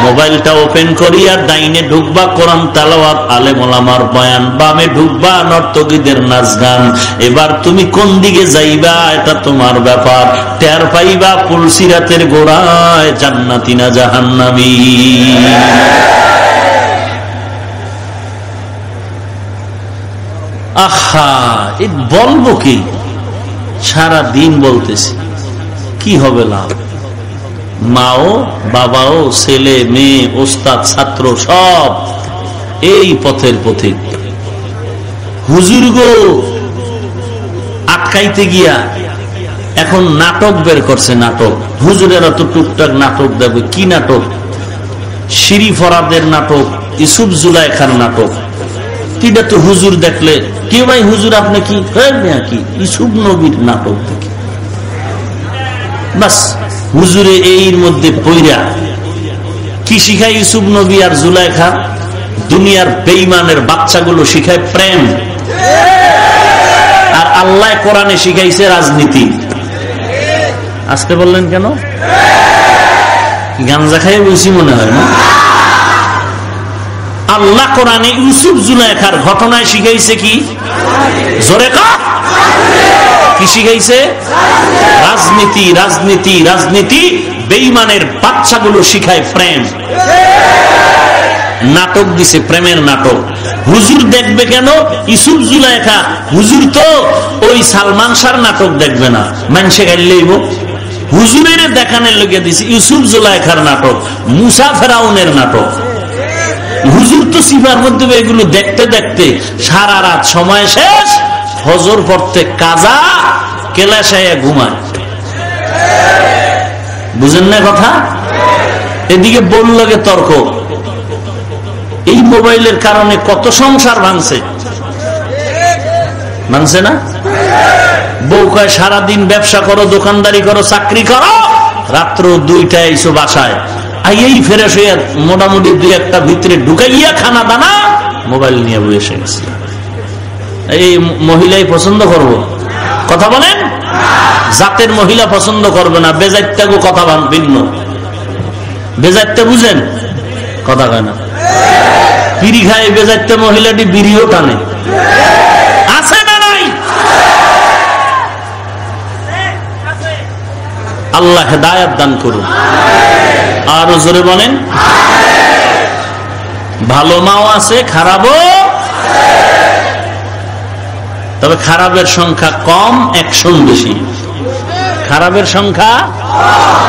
মোবাইলটা ওপেন করিয়া ডাইনে ঢুকবা কোরআন তেলাওয়াত, আলেম ওলামার বয়ান, বামে ঢুকবা নর্তকীদের নাচ গান। এবার তুমি কোন দিকে যাইবা এটা তোমার ব্যাপার। টের পাইবা পুলসিরাতের গোড়ায় জান্নাতি না জাহান্নামী। আহা, এই বলবো কি? সারা দিন বলতেছি, কি হবে লাভ? মাও বাবাও, ছেলে মেয়ে, ওস্তাদ ছাত্র সব এই পথের পথিক। হুজুর গো আটকাইতে গিয়া এখন নাটক বের করছে। নাটক হুজুরেরা তো টুকটাক নাটক দেবে। কি নাটক? শিরি ফরাদের নাটক, ইউসুফ জুলাইখার নাটক। এটা তো হুজুর দেখলে কে ভাই হুজুর আপনি কি কি ইউসুফ নবীর নাটক দেখি বাস। হুজুরে এর মধ্যে পইরা কি শিখায়? ইউসুফ নবী আর জুলাইখা দুনিয়ার বেঈমানের বাচ্চাগুলো শিখায় প্রেম, আর আল্লাহ কোরআনে শিখাইছে রাজনীতি। আসতে বললেন কেন? গাঞ্জা খাইয়ে বলছি মনে হয় না? আল্লাহ কোরআনে ইউসুফ জুলাইখার ঘটনায় শিখাইছে কি? জোরে কর, কি শিখাইছে? রাজনীতি, রাজনীতি, রাজনীতি। বেঈমানের বাচ্চাগুলো শিখায় প্রেম। নাটক দিছে, প্রেমের নাটক। হুজুর দেখবে কেন? ইউসুফ জুলাইখা। হুজুর তো ওই সালমান শাহর নাটক দেখবে না, মানুষে গাইলেইব। হুজুরের দেখানোর লগে দিছে ইউসুফ জুলাইখার নাটক, মুসা ফেরাউনের নাটক। হুজুর তো সিফার মধ্যে এগুলো দেখতে দেখতে সারা রাত সময় শেষ, ফজর পড়তে কাজা, কেলাসায় ঘুমায়। বুঝেন না কথা? এদিকে বললগে তর্ক। এই মোবাইলের কারণে কত সংসার ভাঙছে, ভাঙছে না? বউ কয় সারাদিন ব্যবসা করো, দোকানদারি করো, চাকরি করো, রাত্র 2টায় এসো বাসায়। এই ফ্রেশ হইয়া মোটামুটি 2-1টা ভিতরে ঢুকাইয়া খানা দানা মোবাইল নিয়ে বসে গেছে। এই মহিলাই পছন্দ করব? কথা বলেন। জাতের মহিলা পছন্দ করবে না, বেজাইত্যাগো কথা ভিন্ন। বেজাইত্যা বুঝেন? কথা কয় না। বিড়ি খায় বেজাইত্যা মহিলাটি, বিড়িও টানে। আছে না নাই? আল্লাহ হেদায়েত দান করুন। আর জোরে বলেন। ভালো মাও আছে, খারাপও। তবে খারাপের সংখ্যা কম, অ্যাকশন বেশি। খারাপের সংখ্যা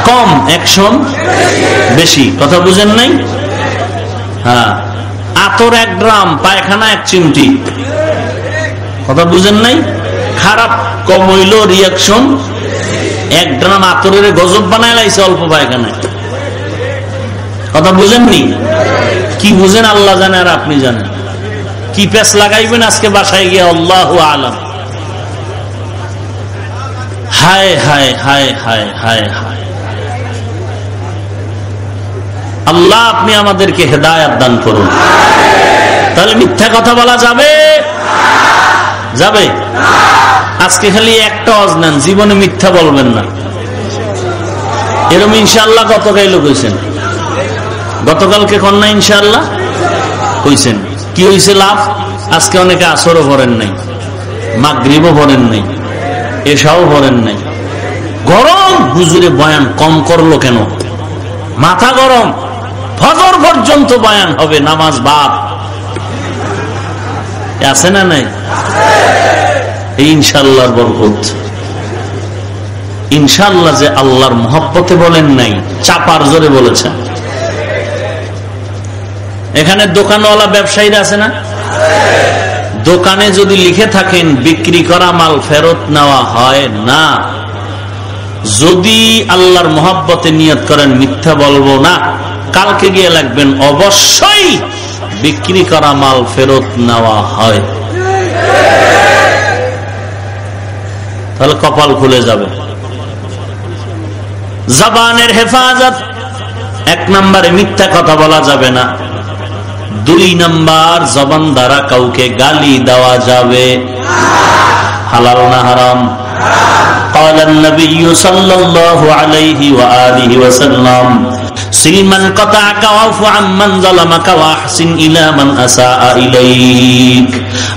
কম, অ্যাকশন বেশি। কথা বুঝেন নাই? হ্যাঁ, আতর 1 গ্রাম, পায়খানা 1 চিমটি। কথা বুঝেন নাই? খারাপ কম হইল, রিয়াকশন 1 গ্রাম আতরের গজব বানায় লাইছে অল্প পায়খানায়। কথা বুঝেননি? কি বুঝেন আল্লাহ জানে আর আপনি জানেন। কি পেস লাগাইবেন আজকে বাসায় গিয়ে আল্লাহু আলাম। হায় হায় হায় হায় হায় হায়। আল্লাহ আপনি আমাদেরকে হেদায়েত দান করুন। তাহলে মিথ্যা কথা বলা যাবে? যাবে? আজকে খালি একটা ওয়াজ নেন, জীবনে মিথ্যা বলবেন না, এরকম ইনশাআল্লাহ কত গাইলো কইছেন? গতকালকে কন্যা ইনশাআল্লাহ কইছেন, কি হয়েছে লাভ? আজকে অনেকে আসরও পড়েন নাই, মাগরিবও পড়েন নাই, এশাও পড়েন নাই। গরম, হুজুরে বয়ান কম করলো কেন? মাথা গরম, ফজর পর্যন্ত বয়ান হবে, নামাজ বাদ। আছে না নাই? ইনশাআল্লাহর বরকত। ইনশাআল্লাহ যে আল্লাহর মহব্বতে বলেন নাই, চাপার জোরে বলেছেন। এখানে দোকানওয়ালা ব্যবসায়ীরা আছে না? দোকানে যদি লিখে থাকেন বিক্রি করা মাল ফেরত নেওয়া হয় না, যদি আল্লাহর মহব্বতে নিয়ত করেন মিথ্যা বলবো না, কালকে গিয়ে লাগবেন অবশ্যই বিক্রি করা মাল ফেরত নেওয়া হয়, তাহলে কপাল খুলে যাবে। জবানের হেফাজত, 1 নম্বরে মিথ্যা কথা বলা যাবে না। 2 নম্বর, জবান দ্বারা কাউকে গালি দেওয়া যাবে, হালাল না হারাম? قال النبي صلى الله عليه وآله وسلم সিলমান কাতাকা ওয়াফু আম্মান যালামাকা ওয়াহসিন ইলা মান আসাআ ইলাইক।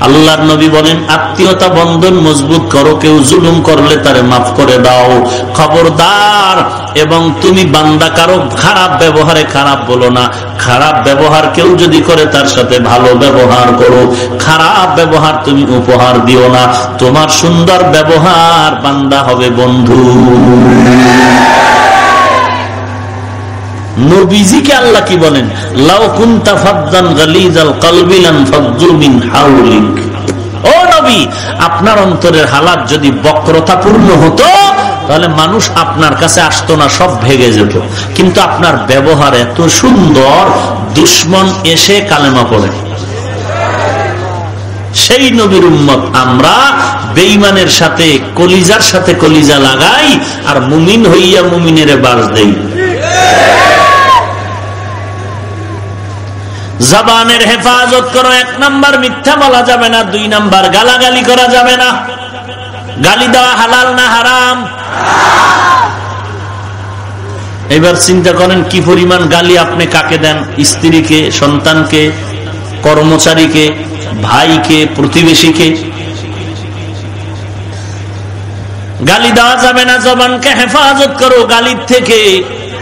আল্লাহর নবী বলেন, আত্মীয়তা বন্ধন মজবুত করো, কেউ জুলুম করলে তারে মাফ করে দাও। খবরদার, এবং তুমি বান্দা কারো খারাপ ব্যবহারে খারাপ বলো না। খারাপ ব্যবহার কেউ যদি করে তার সাথে ভালো ব্যবহার করো। খারাপ ব্যবহার তুমি উপহার দিও না। তোমার সুন্দর ব্যবহার বান্দা হবে বন্ধু। নবীজিকে আল্লাহ কি বলেন? লাউ কুনতা ফাদ্দান গালিজাল কলবি লানফাদ্দু মিন হাওলিক। ও নবী, আপনার অন্তরের হালাত যদি বক্রতাপূর্ণ হতো তাহলে মানুষ আপনার কাছে আসতো না, সব ভেঙে যেত। কিন্তু আপনার ব্যবহার এত সুন্দর, দুশমন এসে কালেমা পড়ে। সেই নবীর উম্মত আমরা, বেঈমানের সাথে কলিজার সাথে কলিজা লাগাই আর মুমিন হইয়া মুমিনের বাস দেই। জবানের হেফাজত করো। 1 নম্বর, মিথ্যা বলা যাবে না। 2 নম্বর, গালাগালি করা যাবে না। গালি দেওয়া হালাল না হারাম? এবার চিন্তা করেন কি পরিমাণ গালি আপনি কাকে দেন? স্ত্রীকে, সন্তানকে, কর্মচারীকে, ভাইকে, প্রতিবেশীকে। গালি দেওয়া যাবে না। জবানকে হেফাজত করো গালির থেকে।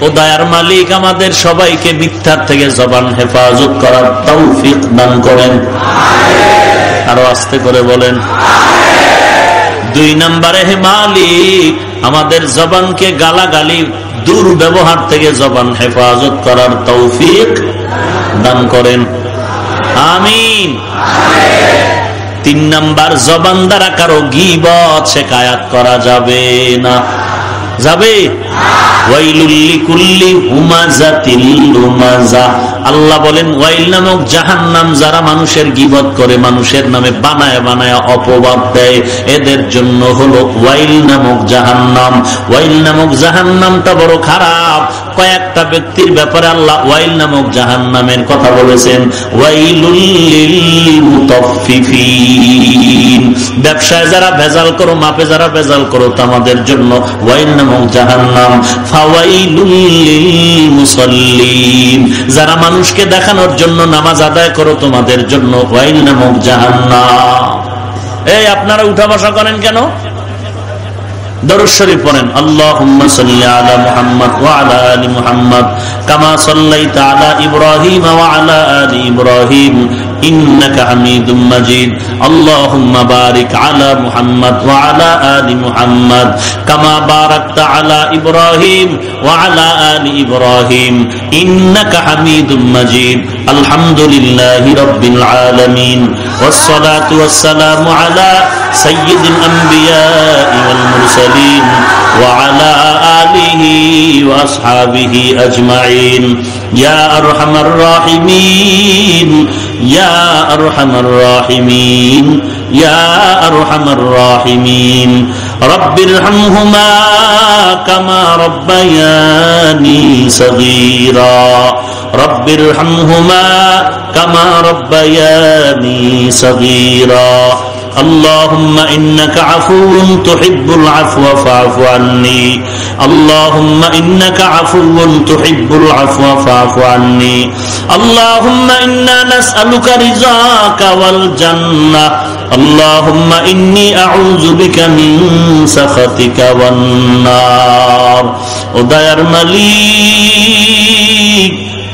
ও দয়ার মালিক আমাদের সবাইকে মিথ্যার থেকে জবান হেফাজত করার তৌফিক দান করেন। আরো আস্তে করে বলেন। 2 নম্বরে, হে মালিক আমাদের জবানকে গালাগালি দুর্ব্যবহার থেকে জবান হেফাজত করার তৌফিক দান করেন। আমিন। 3 নম্বর, জবান দ্বারা কারো গীবত শিকায়াত করা যাবে না। যাবে? আল্লাহ বলেন, ওয়াইল নামক জাহান্নাম, যারা মানুষের গীবত করে, মানুষের নামে বানায় বানায় অপবাদ দেয়, এদের জন্য হলো ওয়াইল নামক জাহান্নাম। ওয়াইল নামক জাহান্নামটা বড় খারাপ। কয়েকটা ব্যক্তির ব্যাপারে আল্লাহ ওয়াইল নামক জাহান্নামের কথা বলেছেন। ওয়াইলুল লিল মুতাফফিফিন, ব্যবসায় যারা ভেজাল করো, মাপে যারা ভেজাল করো, তাদের জন্য ওয়াইল নামক জাহান্নাম। ফাওয়াইলুল লিল মুসাল্লিন, যারা মানুষকে দেখানোর জন্য নামাজ আদায় করো, তোমাদের জন্য ওয়াইল নামক জাহান্নাম। এই আপনারা উঠা বসা করেন কেন? দরুদ শরীফ পড়েন। আল্লাহুম্মা সাল্লি আলা মুহাম্মাদ ওয়া আলা আলি মুহাম্মাদ কামা সাল্লাইতা আলা ইব্রাহিম ওয়া আলা আলি ইব্রাহিম ইন্নাকা হামিদুম মাজিদ। আল্লাহুম্মা বারিক আলা মুহাম্মাদ ওয়া আলা আলি মুহাম্মাদ কামা বারাকতা আলা ইব্রাহিম ওয়া আলা আলি ইব্রাহিম ইন্নাকা হামিদুম মাজিদ। আলহামদুলিল্লাহি রাব্বিল আলামিন ওয়াস সালাতু ওয়াস সালামু আলা সাইয়্যিদিল আমবিয়া'i ওয়াল মুরসালিন ওয়া আলা আলিহি ওয়া আসহাবিহি আজমাইন। ইয়া আরহামার রাহিমিন, ইয়া আরহামার রাহিমিন, ইয়া আরহামার রাহিমিন। রব্বিরহামহুমা কামা রব্বায়ানি সগীরা, রব্বিরহামহুমা কামা রব্বায়ানি সগীরা। اللهم إنك عفو تحب العفو فاعف عني اللهم إنك عفو تحب العفو فاعف عني اللهم إنا نسألك رضاك والجنة اللهم إني أعوذ بك من سخطك والنار ও দয়ার মালিক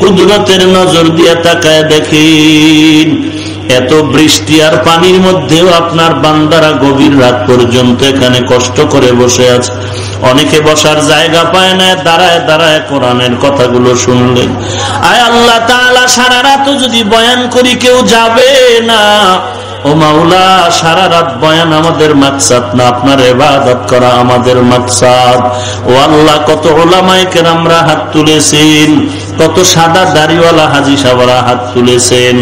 কুদরতের নজর দিয়ে তাকায় দেখেন এত বৃষ্টি আর পানির মধ্যেও আপনার বান্দারা গভীর রাত পর্যন্ত এখানে কষ্ট করে বসে আছে অনেকে বসার জায়গা পায় না দাঁড়ায় দাঁড়ায় কোরআনের কথাগুলো শুনলেন আয় আল্লাহ তাআলা সারা রাত যদি বয়ান করি কেউ যাবে না ও মাওলা সারা রাত বয়ান আমাদের মাকসাদ না আপনার ইবাদত করা আমাদের মাকসাদ ও আল্লাহ কত উলামায়ে কেরামরা হাত তুলেছেন কত সাদা দাড়িওয়ালা হাজী সাহেবরা হাত তুলেছেন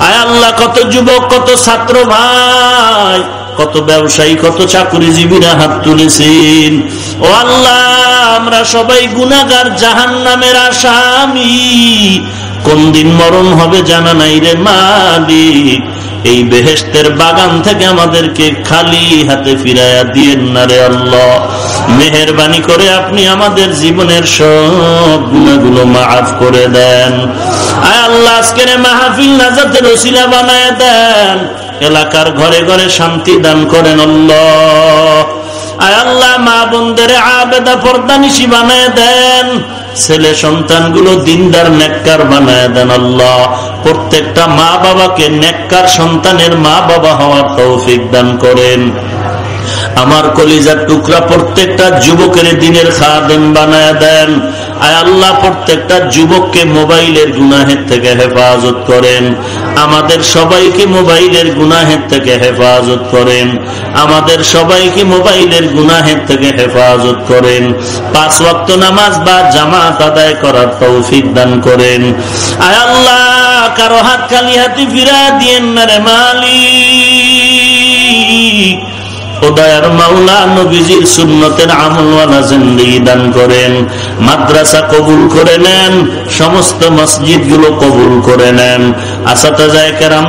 আয় আল্লাহ কত যুবক কত ছাত্র ভাই কত ব্যবসায়ী কত চাকরিজীবীরা হাত তুলেছেন ও আল্লাহ আমরা সবাই গুনাহগার জাহান্নামের আসামি কোন দিন মরণ হবে জানা নাই রে মালিক এই বেহেশতের বাগান থেকে আমাদেরকে খালি হাতে ফিরাইয়া দিয়েন না রে আল্লাহ মেহেরবানি করে আপনি আমাদের জীবনের সব গুনাহগুলো মাফ করে দেন আয় আল্লাহ আজকের মাহফিল নাজাতের ওসিলা বানায় দেন এলাকার ঘরে ঘরে শান্তি দান করেন আল্লাহ আয় আল্লাহ মা বোনদের আবেদা পর্দানিশী বানায় দেন ছেলে সন্তানগুলো দিনদার নেককার বানায় দেন আল্লাহ প্রত্যেকটা মা বাবাকে নেককার সন্তানের মা বাবা হওয়ার তৌফিক দান করেন আমার কলিজার টুকরা প্রত্যেকটা যুবকের দিনের খাদেম বানায় দেন আয় আল্লাহ প্রত্যেকটা যুবককে মোবাইলের গুনাহের থেকে হেফাজত করেন আমাদের সবাইকে মোবাইলের গুনাহের থেকে হেফাজত করেন আমাদের সবাইকে মোবাইলের গুনাহের থেকে হেফাজত করেন 5 ওয়াক্ত নামাজ বা জামাত আদায় করার তৌফিক দান করেন আয় আল্লাহ কারো হাত খালি হাতে ফিরা দিয়েন না রে মালিক ও দয়ার মাওলা নবীজির সুন্নতের আমলওয়ালা জিন্দেগি দান করেন মাদ্রাসা কবুল করে নেন সমস্ত মসজিদগুলো কবুল করে নেন আসাতাজায়ে কেরাম